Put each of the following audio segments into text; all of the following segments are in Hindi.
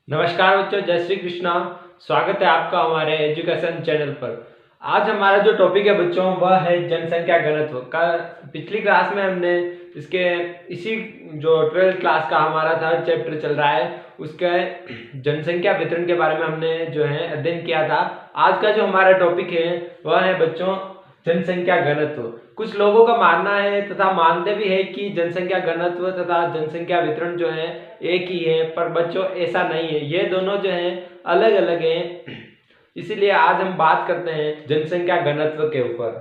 नमस्कार बच्चों, जय श्री कृष्णा। स्वागत है आपका हमारे एजुकेशन चैनल पर। आज हमारा जो टॉपिक है बच्चों वह है जनसंख्या घनत्व का। पिछली क्लास में हमने इसी जो 12th क्लास का हमारा थर्ड चैप्टर चल रहा है उसके जनसंख्या वितरण के बारे में हमने जो है अध्ययन किया था। आज का जो हमारा टॉपिक है वह है बच्चों जनसंख्या घनत्व। कुछ लोगों का मानना है तथा मानते भी है कि जनसंख्या घनत्व तथा जनसंख्या वितरण जो है एक ही है, पर बच्चों ऐसा नहीं है, ये दोनों जो हैं अलग अलग हैं। इसीलिए आज हम बात करते हैं जनसंख्या घनत्व के ऊपर।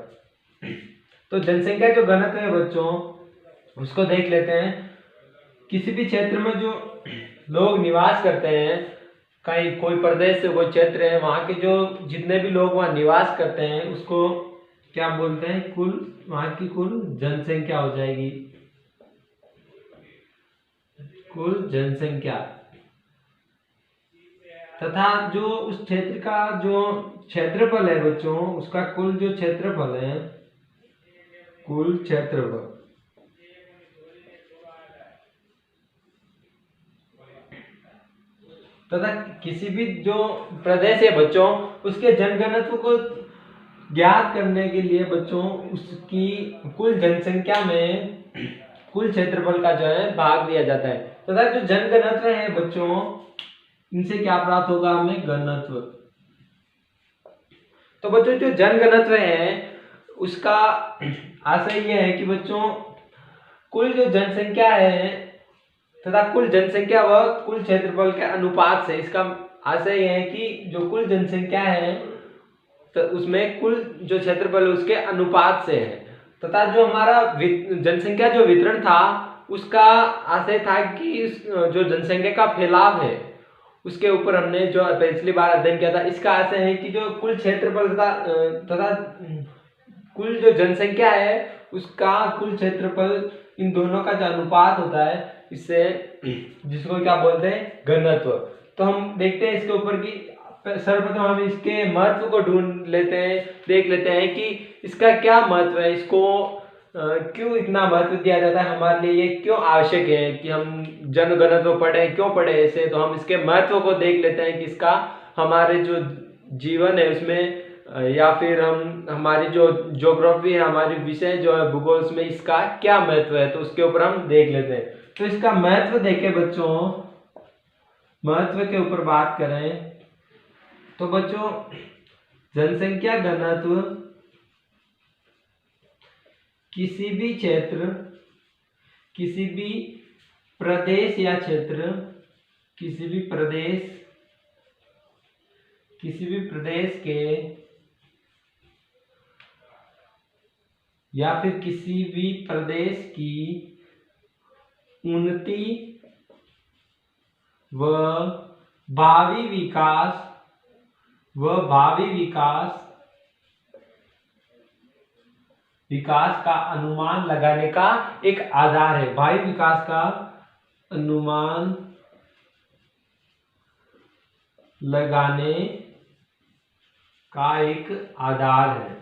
तो जनसंख्या जो घनत्व है बच्चों उसको देख लेते हैं। किसी भी क्षेत्र में जो लोग निवास करते हैं, कहीं कोई प्रदेश से कोई क्षेत्र है, वहाँ के जो जितने भी लोग वहाँ निवास करते हैं उसको क्या बोलते हैं, कुल वहाँ की कुल जनसंख्या हो जाएगी, कुल जनसंख्या। तथा जो उस क्षेत्र का जो क्षेत्रफल है बच्चों, उसका कुल जो क्षेत्रफल है, कुल क्षेत्रफल। तथा किसी भी जो प्रदेश है बच्चों उसके जनघनत्व को ज्ञात करने के लिए बच्चों उसकी कुल जनसंख्या में कुल क्षेत्रफल का जो है भाग दिया जाता है। तथा जो जनघनत्व है बच्चों इनसे क्या प्राप्त होगा हमें, घनत्व। तो बच्चों जो जनघनत्व है उसका आशय यह है कि बच्चों कुल जो जनसंख्या है तथा कुल जनसंख्या व कुल क्षेत्रफल के अनुपात से, इसका आशय यह है कि जो कुल जनसंख्या है तो उसमें कुल जो क्षेत्रफल उसके अनुपात से है। तथा जो हमारा जनसंख्या जो वितरण था उसका आशय था कि जो जनसंख्या का फैलाव है उसके ऊपर हमने जो पिछली बार अध्ययन किया था। इसका आशय है कि जो कुल क्षेत्रफल तथा कुल जो जनसंख्या है उसका कुल क्षेत्रफल, इन दोनों का जो अनुपात होता है, इससे जिसको क्या बोलते हैं, घनत्व। तो हम देखते हैं इसके ऊपर कि सर्वप्रथम हम इसके महत्व को ढूंढ लेते हैं, देख लेते हैं कि इसका क्या महत्व है, इसको क्यों इतना महत्व दिया जाता है, हमारे लिए ये क्यों आवश्यक है कि हम जनघनत्व पढ़ें, क्यों पढ़े ऐसे। तो हम इसके महत्व को देख लेते हैं कि इसका हमारे जो जीवन है उसमें या फिर हमारी जो ज्योग्राफी है, हमारी विषय जो है भूगोल, में इसका क्या महत्व है, तो उसके ऊपर हम देख लेते हैं। तो इसका महत्व देखें बच्चों, महत्व के ऊपर बात करें तो बच्चों जनसंख्या घनत्व किसी भी क्षेत्र, किसी भी प्रदेश या क्षेत्र, किसी भी प्रदेश के या फिर किसी भी प्रदेश की उन्नति व भावी विकास का अनुमान लगाने का एक आधार है। भावी विकास का अनुमान लगाने का एक आधार है।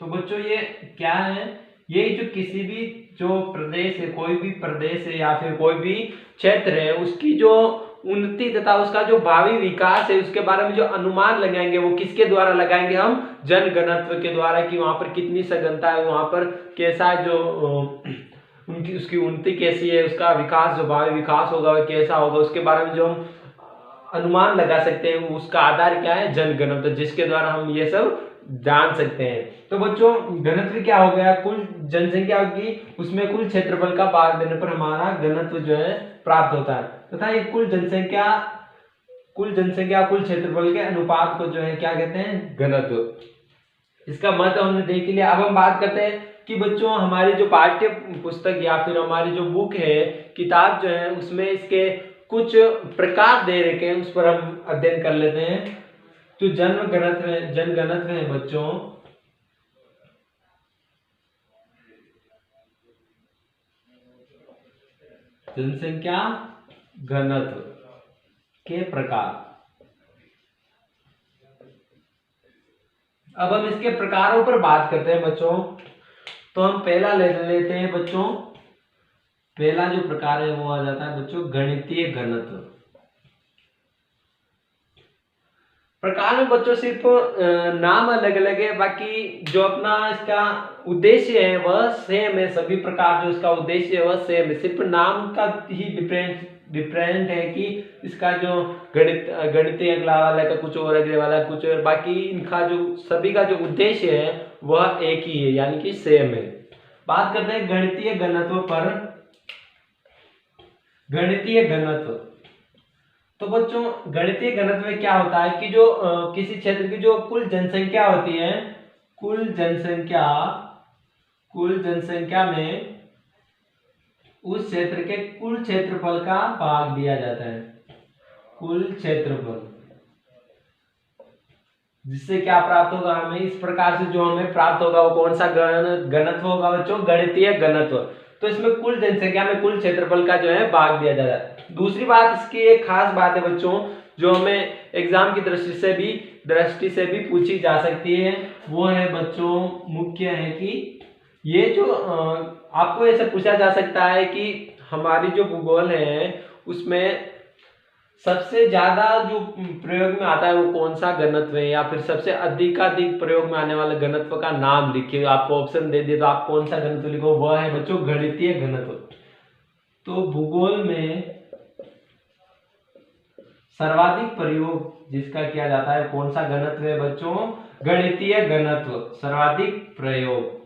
तो बच्चों ये क्या है, ये जो किसी भी जो प्रदेश है, कोई भी प्रदेश है या फिर कोई भी क्षेत्र है, उसकी जो उन्नति तथा उसका जो भावी विकास है उसके बारे में जो अनुमान लगाएंगे वो किसके द्वारा लगाएंगे, हम जनघनत्व के द्वारा, कि वहां पर कितनी सघनता है, वहां पर कैसा जो उनकी उसकी उन्नति कैसी है, उसका विकास जो भावी विकास होगा वह कैसा होगा, उसके बारे में जो हम अनुमान लगा सकते हैं उसका आधार क्या है, जनघनत्व, जिसके द्वारा हम ये सब जान सकते हैं। तो बच्चों घनत्व क्या हो गया, कुल जनसंख्या की उसमें कुल क्षेत्रफल का भाग देने पर हमारा घनत्व जो है प्राप्त होता है। तथा ये कुल जनसंख्या कुल क्षेत्रफल के अनुपात को जो है क्या कहते हैं, घनत्व। इसका महत्व हमने देख लिया। अब हम बात करते हैं कि बच्चों हमारी जो पाठ्य पुस्तक या फिर हमारी जो बुक है, किताब जो है, उसमें इसके कुछ प्रकार दे रखे हैं, उस पर हम अध्ययन कर लेते हैं। तो जनघनत्व है बच्चों जनसंख्या घनत्व के प्रकार। अब हम इसके प्रकारों पर बात करते हैं बच्चों। तो हम पहला ले लेते हैं बच्चों, पहला जो प्रकार है वो आ जाता है बच्चों गणितीय घनत्व। प्रकार में बच्चों सिर्फ नाम अलग अलग है, बाकी जो अपना इसका उद्देश्य है वह सेम है। सभी प्रकार जो इसका उद्देश्य है वह सेम है, सिर्फ नाम का ही डिफरेंट है कि इसका जो गणितीय अगला वाला का कुछ और, अगले वाला कुछ और, बाकी इनका जो सभी का जो उद्देश्य है वह एक ही है, यानी कि सेम है। बात करते हैं गणितीय घनत्व पर। गणितीय घनत्व, तो बच्चों गणितीय घनत्व में क्या होता है कि जो किसी क्षेत्र की जो कुल जनसंख्या होती है, कुल जनसंख्या में उस क्षेत्र के कुल क्षेत्रफल का भाग दिया जाता है, कुल क्षेत्रफल। जिससे क्या प्राप्त होगा हमें, इस प्रकार से जो हमें प्राप्त होगा वो कौन सा घनत्व होगा बच्चों, गणितीय घनत्व। तो इसमें कुल जनसंख्या में कुल क्षेत्रफल का जो है भाग दिया जाता है। दूसरी बात, इसकी एक खास बात है बच्चों जो हमें एग्जाम की दृष्टि से भी पूछी जा सकती है, वो है बच्चों मुख्य है कि ये जो आपको ऐसे पूछा जा सकता है कि हमारी जो भूगोल है उसमें सबसे ज्यादा जो प्रयोग में आता है वो कौन सा घनत्व है, या फिर सबसे अधिकाधिक प्रयोग में आने वाले घनत्व का नाम लिखिए। आपको ऑप्शन दे दिए तो आप कौन सा घनत्व लिखो, वह है बच्चों गणितीय घनत्व। तो भूगोल में सर्वाधिक प्रयोग जिसका किया जाता है कौन सा घनत्व है बच्चों, गणितीय घनत्व, सर्वाधिक प्रयोग।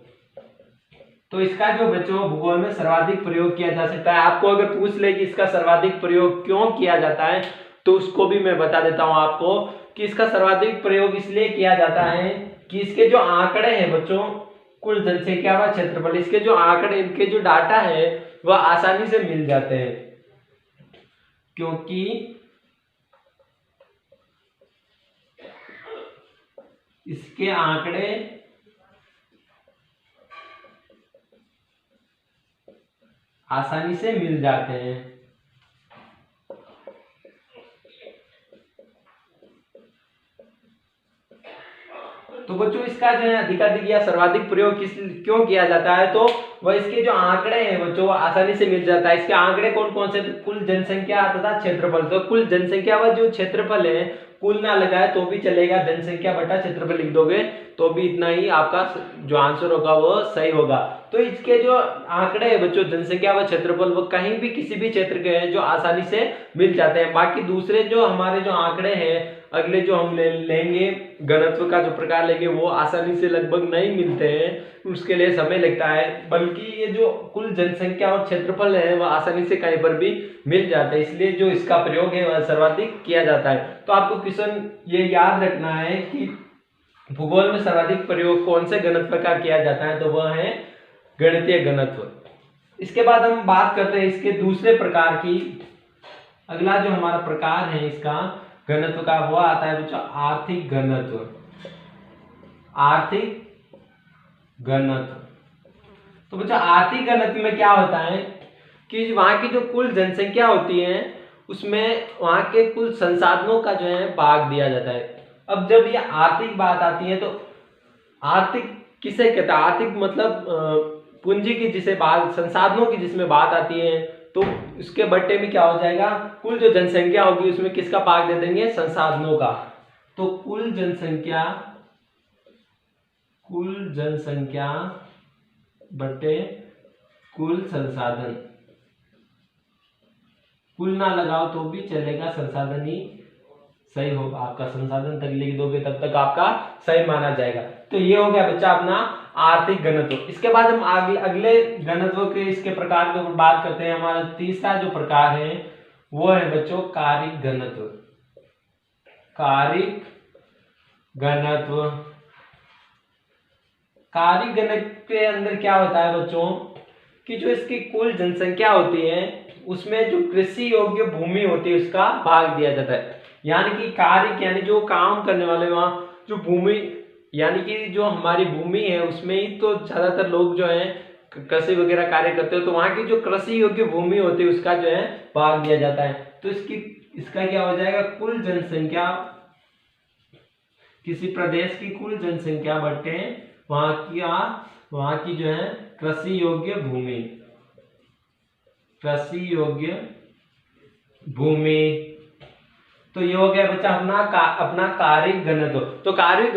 तो इसका जो बच्चों भूगोल में सर्वाधिक प्रयोग किया जा सकता है, आपको अगर पूछ ले कि इसका सर्वाधिक प्रयोग क्यों किया जाता है तो उसको भी मैं बता देता हूं आपको कि इसका सर्वाधिक प्रयोग इसलिए किया जाता है कि इसके जो आंकड़े हैं बच्चों, कुल जनसंख्या व क्षेत्रफल, इसके जो आंकड़े, इनके जो डाटा है वह आसानी से मिल जाते हैं, क्योंकि इसके आंकड़े आसानी से मिल जाते हैं। तो बच्चों इसका जो है अधिकाधिक या सर्वाधिक प्रयोग क्यों किया जाता है, तो वह इसके जो आंकड़े हैं बच्चों आसानी से मिल जाता है। इसके आंकड़े कौन कौन से, कुल जनसंख्या तथा क्षेत्रफल। तो कुल जनसंख्या व जो क्षेत्रफल है, कुल ना लगाए तो भी चलेगा, जनसंख्या बटा क्षेत्रफल लिख दोगे तो भी इतना ही आपका जो आंसर होगा वो सही होगा। तो इसके जो आंकड़े हैं बच्चों, जनसंख्या व क्षेत्रफल, वो कहीं भी किसी भी क्षेत्र के हैं जो आसानी से मिल जाते हैं। बाकी दूसरे जो हमारे जो आंकड़े हैं अगले जो हम लेंगे घनत्व का जो प्रकार लेंगे वो आसानी से लगभग नहीं मिलते हैं, उसके लिए समय लगता है, बल्कि ये जो कुल जनसंख्या और क्षेत्रफल है वह आसानी से कहीं पर भी मिल जाते हैं, इसलिए जो इसका प्रयोग है वह सर्वाधिक किया जाता है। तो आपको क्वेश्चन ये याद रखना है कि भूगोल में सर्वाधिक प्रयोग कौन से घनत्व का किया जाता है, तो वह है गणितीय घनत्व। इसके बाद हम बात करते हैं इसके दूसरे प्रकार की। अगला जो हमारा प्रकार है इसका घनत्व का, वो आता है बच्चों आर्थिक घनत्व। आर्थिक घनत्व, तो बच्चों आर्थिक घनत्व में क्या होता है कि वहां की जो कुल जनसंख्या होती है उसमें वहां के कुल संसाधनों का जो है भाग दिया जाता है। अब जब ये आर्थिक बात आती है तो आर्थिक किसे कहते हैं, आर्थिक मतलब पूंजी की जिसे बात, संसाधनों की जिसमें बात आती है, तो उसके बट्टे में क्या हो जाएगा, कुल जो जनसंख्या होगी उसमें किसका भाग दे देंगे, संसाधनों का। तो कुल जनसंख्या बट्टे कुल संसाधन, कुल ना लगाओ तो भी चलेगा, संसाधन ही सही होगा आपका, संसाधन तक लिख दोगे तब तक आपका सही माना जाएगा। तो ये हो गया बच्चा अपना आर्थिक घनत्व। इसके बाद हम अगले घनत्व के इसके प्रकार के ऊपर बात करते हैं। हमारा तीसरा जो प्रकार है वो है बच्चों कारिक घनत्व। कारिक घनत्व, कारिक घनत्व के अंदर क्या होता है बच्चों कि जो इसकी कुल जनसंख्या होती है उसमें जो कृषि योग्य भूमि होती है उसका भाग दिया जाता है। यानी कि कारिक यानी जो काम करने वाले, वहां जो भूमि यानी कि जो हमारी भूमि है उसमें ही तो ज्यादातर लोग जो है कृषि वगैरह कार्य करते हो, तो वहां की जो कृषि योग्य भूमि होती है उसका जो है भाग दिया जाता है। तो इसका क्या हो जाएगा, कुल जनसंख्या, किसी प्रदेश की कुल जनसंख्या बटे वहां की जो है कृषि योग्य भूमि, कृषि योग्य भूमि। तो ये हो गया बच्चा अपना कारिक घनत्व। तो कारिक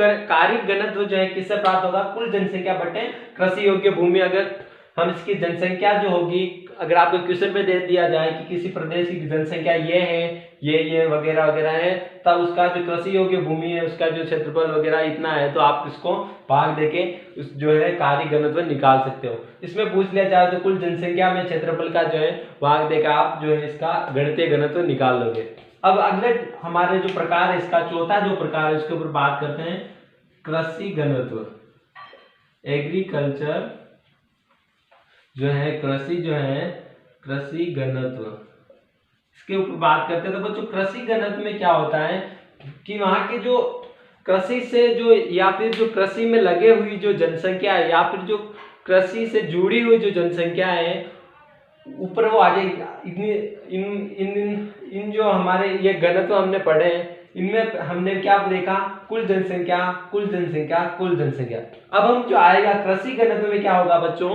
घनत्व जो है किससे प्राप्त होगा, कुल जनसंख्या बटे कृषि योग्य भूमि। अगर हम इसकी जनसंख्या जो होगी, अगर आपको क्वेश्चन में दे दिया जाए कि किसी प्रदेश की जनसंख्या ये है, ये वगैरह वगैरह है, तब उसका जो कृषि योग्य भूमि है उसका जो क्षेत्रफल वगैरह इतना है, तो आप इसको भाग देके उस जो है कारिक घनत्व निकाल सकते हो। इसमें पूछ लिया जाए तो कुल जनसंख्या में क्षेत्रफल का जो है भाग देकर आप जो है इसका गणितीय घनत्व निकाल लोगे। अब अगले हमारे जो प्रकार है, इसका चौथा जो प्रकार है उसके ऊपर बात करते हैं, कृषि घनत्व। एग्रीकल्चर जो है कृषि घनत्व, इसके ऊपर बात करते हैं। तो बच्चों कृषि घनत्व में क्या होता है कि वहां के जो कृषि से जो या फिर जो कृषि में लगे हुई जो जनसंख्या है या फिर जो कृषि से जुड़ी हुई जो जनसंख्या है ऊपर वो आ जाएगी। इन जो हमारे ये घनत्व हमने पढ़े हैं, इनमें हमने क्या देखा, कुल जनसंख्या कुल जनसंख्या कुल जनसंख्या। अब हम जो आएगा कृषि घनत्व में क्या होगा बच्चों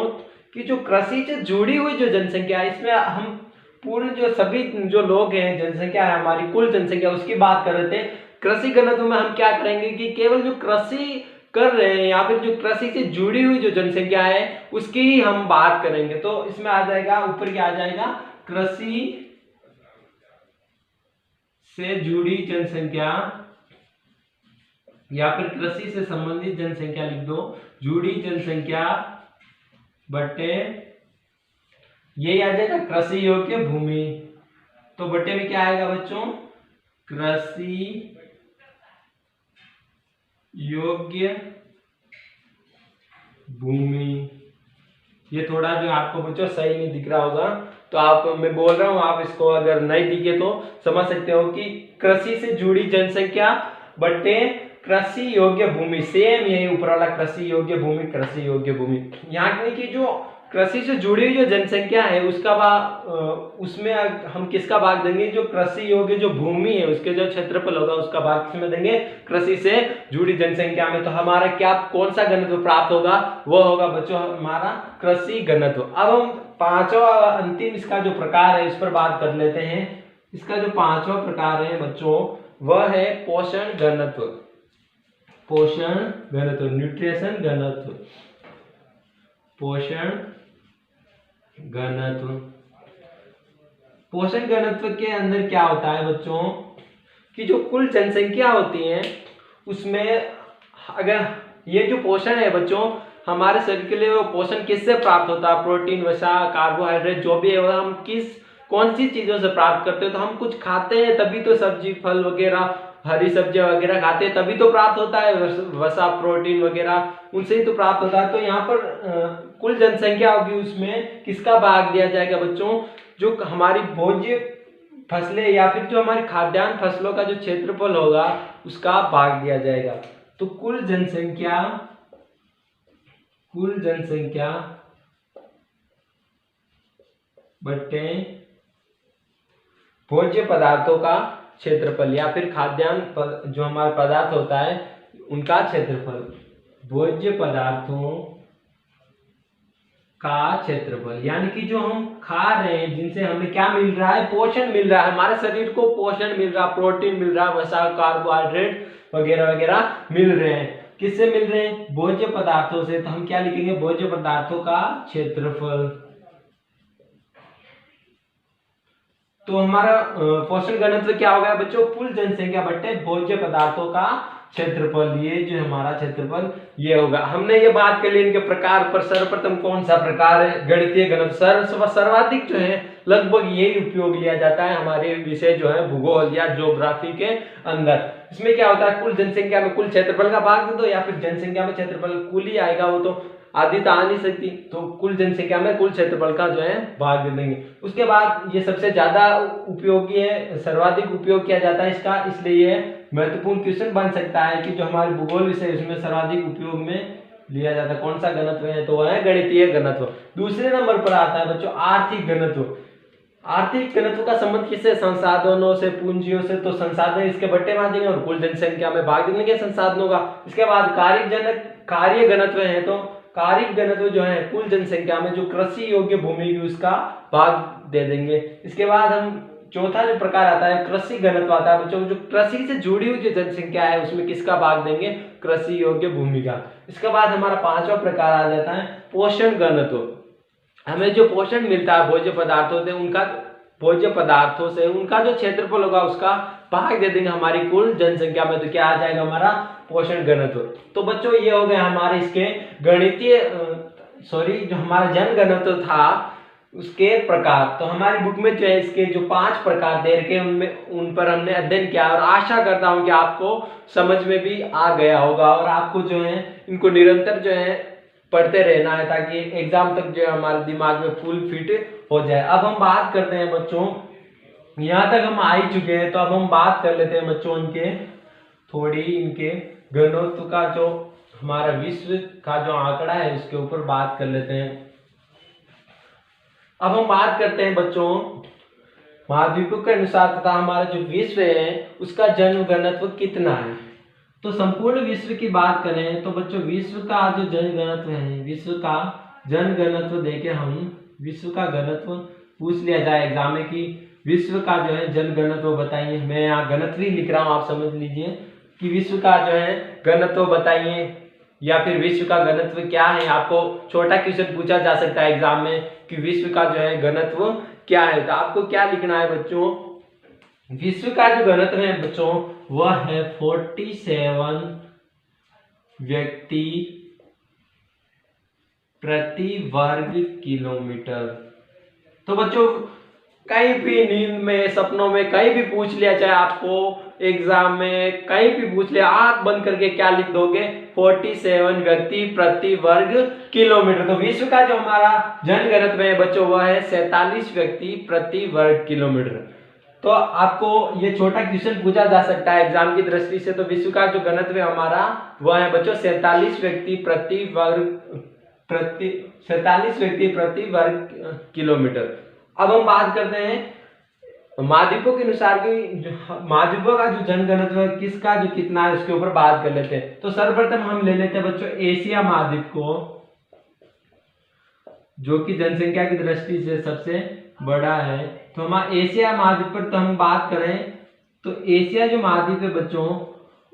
कि जो कृषि से जुड़ी हुई जो जनसंख्या है, इसमें हम पूरे जो सभी जो लोग हैं, जनसंख्या है हमारी कुल जनसंख्या, उसकी बात कर रहे थे। कृषि घनत्व में हम क्या करेंगे कि केवल जो कृषि कर रहे हैं या फिर जो कृषि से जुड़ी हुई जो जनसंख्या है उसकी ही हम बात करेंगे। तो इसमें आ जाएगा, ऊपर क्या आ जाएगा, कृषि से जुड़ी जनसंख्या या फिर कृषि से संबंधित जनसंख्या लिख दो, जुड़ी जनसंख्या बटे यही आ जाएगा कृषि योग्य भूमि। तो बटे में क्या आएगा बच्चों, कृषि योग्य भूमि। ये थोड़ा जो आपको बच्चों सही नहीं दिख रहा होगा, तो आप, मैं बोल रहा हूं, आप इसको अगर नहीं दिखे तो समझ सकते हो कि कृषि से जुड़ी जनसंख्या बटे कृषि योग्य भूमि। सेम यही ऊपर वाला कृषि योग्य भूमि, कृषि योग्य भूमि। यहाँ की जो कृषि से जुड़ी हुई जो जनसंख्या है उसका उसमें हम किसका भाग देंगे, जो कृषि योग्य जो भूमि है उसके जो क्षेत्रफल होगा उसका भाग किसमें देंगे, कृषि से जुड़ी जनसंख्या में। तो हमारा क्या, कौन सा घनत्व प्राप्त होगा, वो होगा बच्चों हमारा कृषि घनत्व। अब हम पांचवा अंतिम इसका जो प्रकार है इस पर बात कर लेते हैं। इसका जो पांचवा प्रकार है बच्चों वह है पोषण घनत्व। पोषण घनत्व, न्यूट्रिशन घनत्व, पोषण घनत्व। पोषण घनत्व के अंदर क्या होता है बच्चों कि जो कुल जनसंख्या होती है उसमें अगर ये जो पोषण है बच्चों हमारे शरीर के लिए, वो पोषण किससे प्राप्त होता है, प्रोटीन, वसा, कार्बोहाइड्रेट जो भी है वो हम कौन सी चीजों से प्राप्त करते हैं। तो हम कुछ खाते हैं तभी तो सब्जी फल वगैरह हरी सब्जियां वगैरह खाते हैं तभी तो प्राप्त होता है वसा, प्रोटीन वगैरह, उनसे ही तो प्राप्त होता है। तो यहाँ पर कुल जनसंख्या होगी उसमें किसका भाग दिया जाएगा बच्चों, जो हमारी भोज्य फसलें या फिर जो हमारी खाद्यान्न फसलों का जो क्षेत्रफल होगा उसका भाग दिया जाएगा। तो कुल जनसंख्या बटे भोज्य पदार्थों का क्षेत्रफल या फिर खाद्यान्न जो हमारा पदार्थ होता है उनका क्षेत्रफल, भोज्य पदार्थों का क्षेत्रफल, यानी कि जो हम खा रहे हैं जिनसे हमें क्या मिल रहा है, पोषण मिल रहा है, हमारे शरीर को पोषण मिल रहा है, प्रोटीन मिल रहा है, वसा, कार्बोहाइड्रेट वगैरह वगैरह मिल रहे हैं। किससे मिल रहे हैं, भोज्य पदार्थों से। तो हम क्या लिखेंगे, भोज्य पदार्थों का क्षेत्रफल। तो हमारा पोषण घनत्व क्या हो गया बच्चों, कुल जनसंख्या बटे भोज्य पदार्थों का क्षेत्रफल। ये जो हमारा क्षेत्रफल ये होगा। हमने ये बात कर ली इनके प्रकार पर। सर्वप्रथम कौन सा प्रकार है, गणितीय घनत्व। सर्वाधिक जो है लगभग यही उपयोग लिया जाता है हमारे विषय जो है भूगोल या ज्योग्राफी के अंदर। इसमें क्या होता है, कुल जनसंख्या में कुल क्षेत्रफल का भाग दे दो या फिर जनसंख्या में क्षेत्रफल कुल ही आएगा, वो तो आधी तो आ नहीं सकती, तो कुल जनसंख्या में कुल क्षेत्रफल का जो है भाग दे देंगे। उसके बाद ये सबसे ज्यादा उपयोगी है, सर्वाधिक उपयोग किया जाता है इसका, इसलिए ये महत्वपूर्ण क्वेश्चन बन सकता है कि जो हमारे भूगोल विषय उसमें सर्वाधिक उपयोग में लिया जाता है। कौन सा घनत्व है, तो वह है गणितीय घनत्व। दूसरे नंबर पर आता है बच्चों आर्थिक घनत्व। आर्थिक घनत्व का संबंध किससे, संसाधनों से, पूंजियों से। तो संसाधन इसके बट्टे बांधेंगे और कुल जनसंख्या में भाग देंगे संसाधनों का। इसके बाद कार्य घनत्व है, तो कारिक घनत्व जो है कुल जनसंख्या में जो कृषि योग्य भूमि की उसका भाग दे देंगे। इसके बाद हम चौथा जो प्रकार आता है कृषि घनत्व आता है बच्चों। जो कृषि से जुड़ी हुई जो जनसंख्या है उसमें किसका भाग देंगे, कृषि योग्य भूमि का। इसके बाद हमारा पांचवा प्रकार आ जाता है पोषण घनत्व। हमें जो पोषण मिलता है भोज्य पदार्थों से उनका जो क्षेत्रफल होगा उसका भाग दे देंगे हमारी कुल जनसंख्या में। तो क्या आ जाएगा हमारा पोषण घनत्व। तो बच्चों ये हो गए हमारे इसके गणितीय जो हमारा जन घनत्व था उसके प्रकार। तो हमारी बुक में जो है इसके जो 5 प्रकार दे रखे उनमें उन पर हमने अध्ययन किया और आशा करता हूं कि आपको समझ में भी आ गया होगा और आपको जो है इनको निरंतर जो है पढ़ते रहना है ताकि एग्जाम तक जो है हमारे दिमाग में फुल फिट हो जाए। अब हम बात करते हैं बच्चों, यहाँ तक हम आ ही चुके हैं तो अब हम बात कर लेते हैं बच्चों इनके घनत्व का जो हमारा विश्व का जो आंकड़ा है उसके ऊपर बात कर लेते हैं। अब हम बात करते हैं बच्चों महाद्वीपों के अनुसार तथा हमारा जो विश्व है उसका जन घनत्व कितना है। तो संपूर्ण विश्व की बात करें तो बच्चों विश्व का जो जन घनत्व है, विश्व का जन घनत्व देके हम विश्व का घनत्व पूछ लिया जाए एग्जाम में कि विश्व का जो है जन घनत्व बताइए। मैं यहाँ घनत्व ही लिख रहा हूँ, आप समझ लीजिए कि विश्व का जो है घनत्व बताइए या फिर विश्व का घनत्व क्या है। आपको छोटा क्वेश्चन पूछा जा सकता है एग्जाम में कि विश्व का जो है घनत्व क्या है। तो आपको क्या लिखना है बच्चों, विश्व का जो घनत्व है बच्चों वह है 47 व्यक्ति प्रति वर्ग किलोमीटर। तो बच्चों कहीं भी नींद में सपनों में कहीं भी पूछ लिया चाहे आपको एग्जाम में कहीं भी पूछ लिया, आंख बंद करके क्या लिख दोगे 47 व्यक्ति प्रति वर्ग किलोमीटर। तो विश्व का जो हमारा जन घनत्व है बच्चों वह है 47 व्यक्ति प्रति वर्ग किलोमीटर। तो आपको ये छोटा क्वेश्चन पूछा जा सकता है एग्जाम की दृष्टि से। तो विश्व का जो घनत्व है हमारा वह है बच्चों 47 व्यक्ति प्रति वर्ग किलोमीटर। अब हम बात करते हैं महाद्वीपों के अनुसार कि महाद्वीपों का जो जन घनत्व है किसका जो कितना है उसके ऊपर बात कर लेते हैं। तो सर्वप्रथम हम ले लेते हैं बच्चों एशिया महाद्वीप को, जो कि जनसंख्या की दृष्टि से सबसे बड़ा है। तो हमारा एशिया महाद्वीप पर तो हम बात करें तो एशिया जो महाद्वीप है बच्चों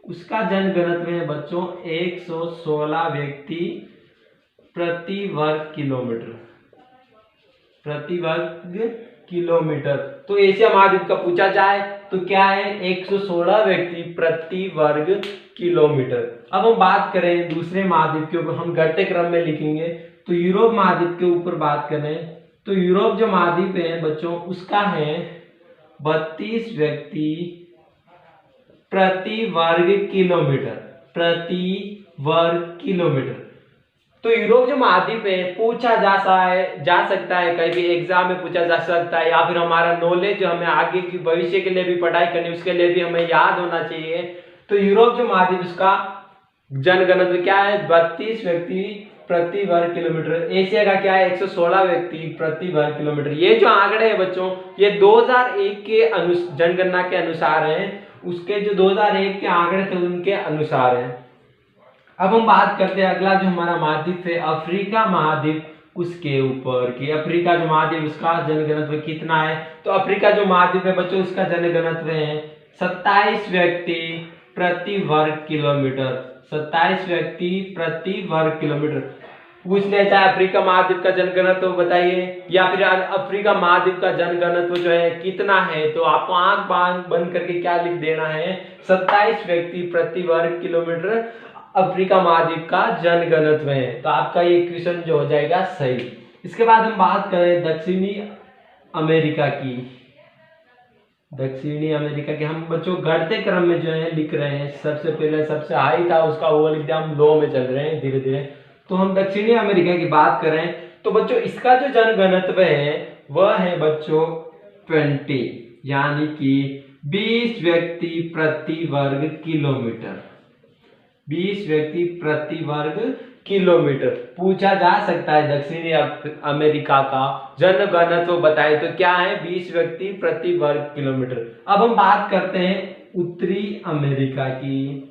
उसका जन घनत्व है बच्चों 116 व्यक्ति प्रति वर्ग किलोमीटर। तो एशिया महाद्वीप का पूछा जाए तो क्या है 116 व्यक्ति प्रति वर्ग किलोमीटर। अब हम बात करें दूसरे महाद्वीप के ऊपर, हम घटते क्रम में लिखेंगे। तो यूरोप महाद्वीप के ऊपर बात करें तो यूरोप जो महाद्वीप है बच्चों उसका है 32 व्यक्ति प्रति वर्ग किलोमीटर। तो यूरोप जो महाद्वीप है पूछा जा सकता है कहीं भी एग्जाम में पूछा जा सकता है, या फिर हमारा नॉलेज जो हमें आगे की भविष्य के लिए भी पढ़ाई करनी उसके लिए भी हमें याद होना चाहिए। तो यूरोप जो महाद्वीप उसका जन घनत्व क्या है 32 व्यक्ति प्रति वर्ग किलोमीटर। एशिया का क्या है 116 व्यक्ति प्रति वर्ग किलोमीटर। ये जो आंकड़े हैं बच्चों ये 2001 के जनगणना के अनुसार हैं, उसके जो 2001 के आंकड़े थे उनके अनुसार है। अब हम बात करते हैं अगला जो हमारा महाद्वीप है अफ्रीका महाद्वीप, उसके ऊपर कि अफ्रीका जो महाद्वीप उसका जन घनत्व कितना है। तो अफ्रीका जो महाद्वीप है बच्चों उसका जन घनत्व है 27 व्यक्ति प्रति वर्ग किलोमीटर। 27 व्यक्ति प्रति वर्ग किलोमीटर। पूछ लिया चाहे अफ्रीका महाद्वीप का जन घनत्व बताइए या फिर अफ्रीका महाद्वीप का जन घनत्व जो है कितना है, तो आपको आंख बंद करके क्या लिख देना है 27 व्यक्ति प्रति वर्ग किलोमीटर अफ्रीका महाद्वीप का जन घनत्व है। तो आपका ये क्वेश्चन जो हो जाएगा सही। इसके बाद हम बात करें दक्षिणी अमेरिका की। हम बच्चों घटते क्रम में जो है लिख रहे हैं। सबसे पहले सबसे हाई था उसका वो लिख दिया, हम लो में चल रहे हैं धीरे धीरे। तो हम दक्षिणी अमेरिका की बात करें तो बच्चों इसका जो जन घनत्व है वह है बच्चों 20 यानी कि 20 व्यक्ति प्रति वर्ग किलोमीटर। 20 व्यक्ति प्रति वर्ग किलोमीटर पूछा जा सकता है। दक्षिणी अमेरिका का जन घनत्व बताए तो क्या है 20 व्यक्ति प्रति वर्ग किलोमीटर। अब हम बात करते हैं उत्तरी अमेरिका की।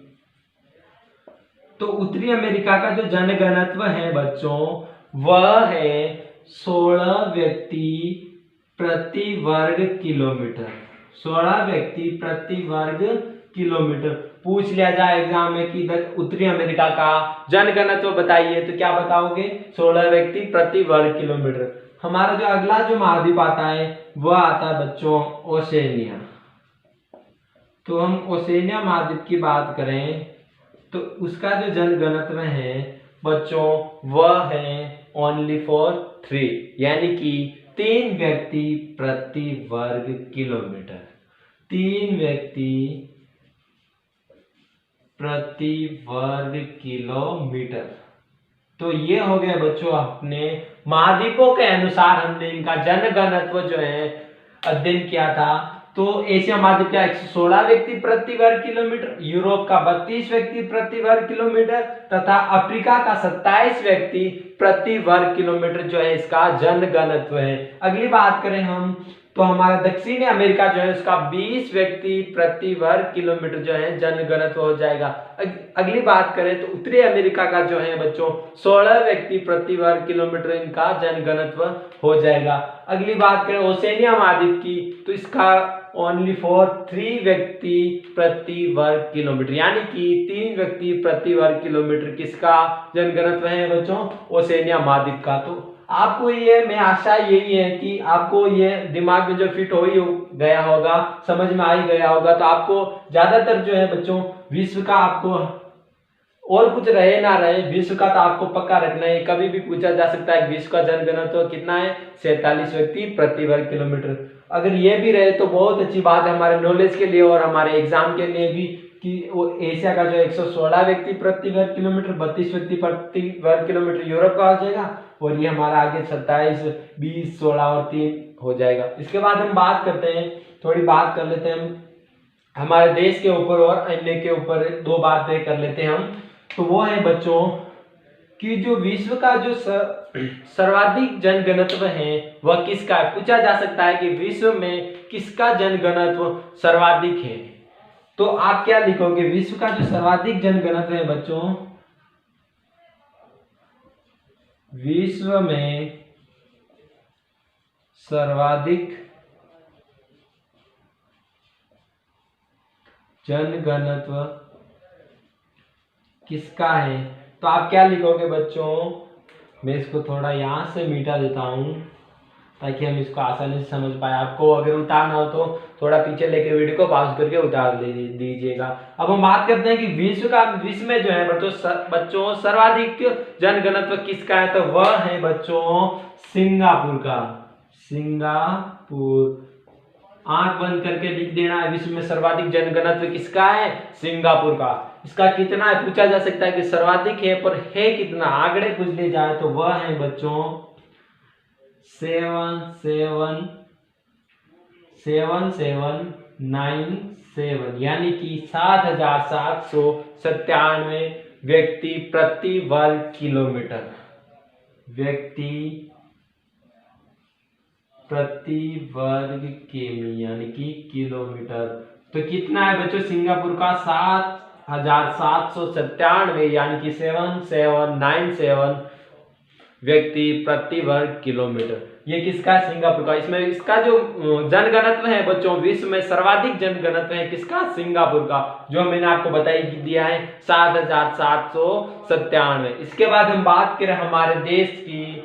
तो उत्तरी अमेरिका का जो जन घनत्व है बच्चों वह है 16 व्यक्ति प्रति वर्ग किलोमीटर, 16 व्यक्ति प्रति वर्ग किलोमीटर। पूछ लिया जाए एग्जाम में कि उत्तरी अमेरिका का जनघनत्व बताइए, तो क्या बताओगे? 16 व्यक्ति प्रति वर्ग किलोमीटर। हमारा जो अगला जो महाद्वीप आता है वह आता है बच्चों ओशेनिया। तो हम ओशेनिया महाद्वीप की बात करें तो उसका जो जनघनत्व है बच्चों वह है ओनली फॉर 3, यानी कि 3 व्यक्ति प्रति वर्ग किलोमीटर। 3 व्यक्ति प्रति वर्ग किलोमीटर। तो ये हो गया बच्चों अपने महाद्वीपों के अनुसार हमने इनका जनघनत्व जो है अध्ययन किया था। तो एशिया महाद्वीप का 116 व्यक्ति प्रति वर्ग किलोमीटर, यूरोप का 32 व्यक्ति प्रति वर्ग किलोमीटर तथा अफ्रीका का 27 व्यक्ति प्रति वर्ग किलोमीटर जो है इसका जनघनत्व है। अगली बात करें हम तो हमारा दक्षिणी अमेरिका जो है उसका 20 व्यक्ति प्रति वर्ग किलोमीटर जो है जनघनत्व हो जाएगा। अगली बात करें तो उत्तरी अमेरिका का जो है बच्चों 16 व्यक्ति प्रति वर्ग किलोमीटर इनका जनघनत्व हो जाएगा। अगली बात करें ओशेनिया महाद्वीप की तो इसका ओनली फॉर 3 व्यक्ति प्रति वर्ग किलोमीटर, यानी कि 3 व्यक्ति प्रति वर्ग किलोमीटर किसका जनघनत्व है बच्चों? ओशेनिया महाद्वीप का। तो आपको ये मैं आशा यही है कि आपको ये दिमाग में जो फिट हो ही गया होगा, समझ में आ ही गया होगा। तो आपको ज्यादातर जो है बच्चों विश्व का आपको और कुछ रहे ना रहे विश्व का तो आपको पक्का रखना है। कभी भी पूछा जा सकता है विश्व का जनघनत्व तो कितना है? 47 व्यक्ति प्रति वर्ग किलोमीटर। अगर ये भी रहे तो बहुत अच्छी बात है हमारे नॉलेज के लिए और हमारे एग्जाम के लिए भी कि वो एशिया का जो 116 व्यक्ति प्रति वर्ग किलोमीटर, 32 व्यक्ति प्रति वर्ग किलोमीटर यूरोप का हो जाएगा और ये हमारा आगे 27, 20, 16 और 3 हो जाएगा। इसके बाद हम बात करते हैं, थोड़ी बात कर लेते हैं हम हमारे देश के ऊपर और अन्य के ऊपर 2 बातें कर लेते हैं हम। तो वो है बच्चों कि जो विश्व का जो सर्वाधिक जनघनत्व है वह किसका है? पूछा जा सकता है कि विश्व में किसका जनघनत्व सर्वाधिक है। तो आप क्या लिखोगे? विश्व का जो सर्वाधिक जनघनत्व है बच्चों, विश्व में सर्वाधिक जनघनत्व किसका है? तो आप क्या लिखोगे बच्चों? मैं इसको थोड़ा यहां से मिटा देता हूं ताकि हम इसको आसानी से समझ पाए। आपको अगर उतारना हो तो थोड़ा पीछे लेके वीडियो को पॉज करके उतार दीजिएगा। अब हम बात करते हैं कि विश्व में जो है बच्चों सर्वाधिक जनघनत्व किसका है? तो वह है बच्चों सिंगापुर का। सिंगापुर, आंख बंद करके लिख देना है। विश्व में सर्वाधिक जनघनत्व किसका है? सिंगापुर का। इसका कितना है? पूछा जा सकता है कि सर्वाधिक है पर है कितना? आंकड़े पूछ लिए जाए तो वह है बच्चों 7797, यानी कि 7797 व्यक्ति प्रति वर्ग किलोमीटर। व्यक्ति प्रति वर्ग किमी यानी कि किलोमीटर। तो कितना है बच्चों सिंगापुर का? 7797 यानी कि 7797 व्यक्ति प्रति वर्ग किलोमीटर। ये किसका है? सिंगापुर का। इसमें इसका जो जनघनत्व है बच्चों विश्व में सर्वाधिक जनघनत्व है किसका? सिंगापुर का, जो मैंने आपको बताई दिया है 7797। इसके बाद हम बात करें हमारे देश की,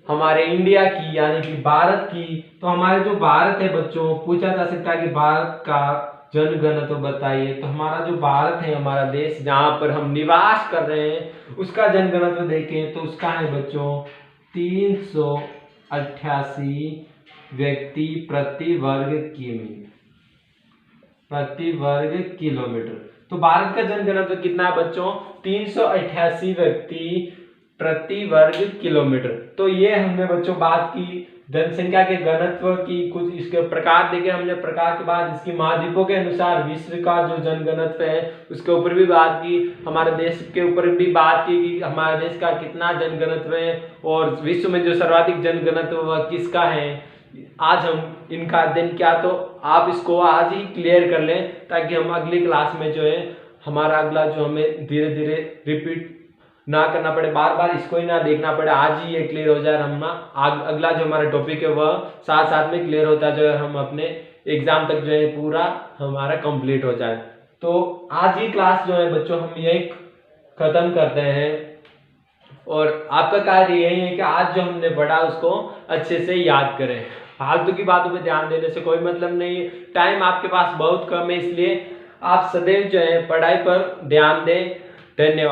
हमारे इंडिया की यानी कि भारत की। तो हमारे जो भारत है बच्चों, पूछा जा सकता है कि भारत का जनघनत्व बताइए। तो हमारा जो भारत है, हमारा देश जहां पर हम निवास कर रहे हैं, उसका जनघनत्व देखें तो उसका है बच्चों 388 व्यक्ति प्रति वर्ग किमी, प्रति वर्ग किलोमीटर। तो भारत का जनघनत्व कितना है बच्चों? 388 व्यक्ति प्रति वर्ग किलोमीटर। तो ये हमने बच्चों बात की जनसंख्या के घनत्व की, कुछ इसके प्रकार देखे हमने। प्रकार के बाद इसकी महाद्वीपों के अनुसार विश्व का जो जनघनत्व है उसके ऊपर भी बात की। हमारे देश के ऊपर भी बात की कि हमारे देश का कितना जनघनत्व है और विश्व में जो सर्वाधिक जनघनत्व वह किसका है। आज हम इनका अध्ययन किया, तो आप इसको आज ही क्लियर कर लें ताकि हम अगली क्लास में जो है हमारा अगला जो हमें धीरे धीरे रिपीट ना करना पड़े, बार बार इसको ही ना देखना पड़े, आज ही ये क्लियर हो जाए, हम ना अगला जो हमारा टॉपिक है वह साथ साथ में क्लियर होता जाए, हम अपने एग्जाम तक जो है पूरा हमारा कंप्लीट हो जाए। तो आज की क्लास जो है बच्चों हम ये खत्म करते हैं, और आपका कार्य यही है कि आज जो हमने पढ़ा उसको अच्छे से याद करें। फालतू की बातों पे ध्यान देने से कोई मतलब नहीं है, टाइम आपके पास बहुत कम है, इसलिए आप सदैव जो है पढ़ाई पर ध्यान दें। धन्यवाद।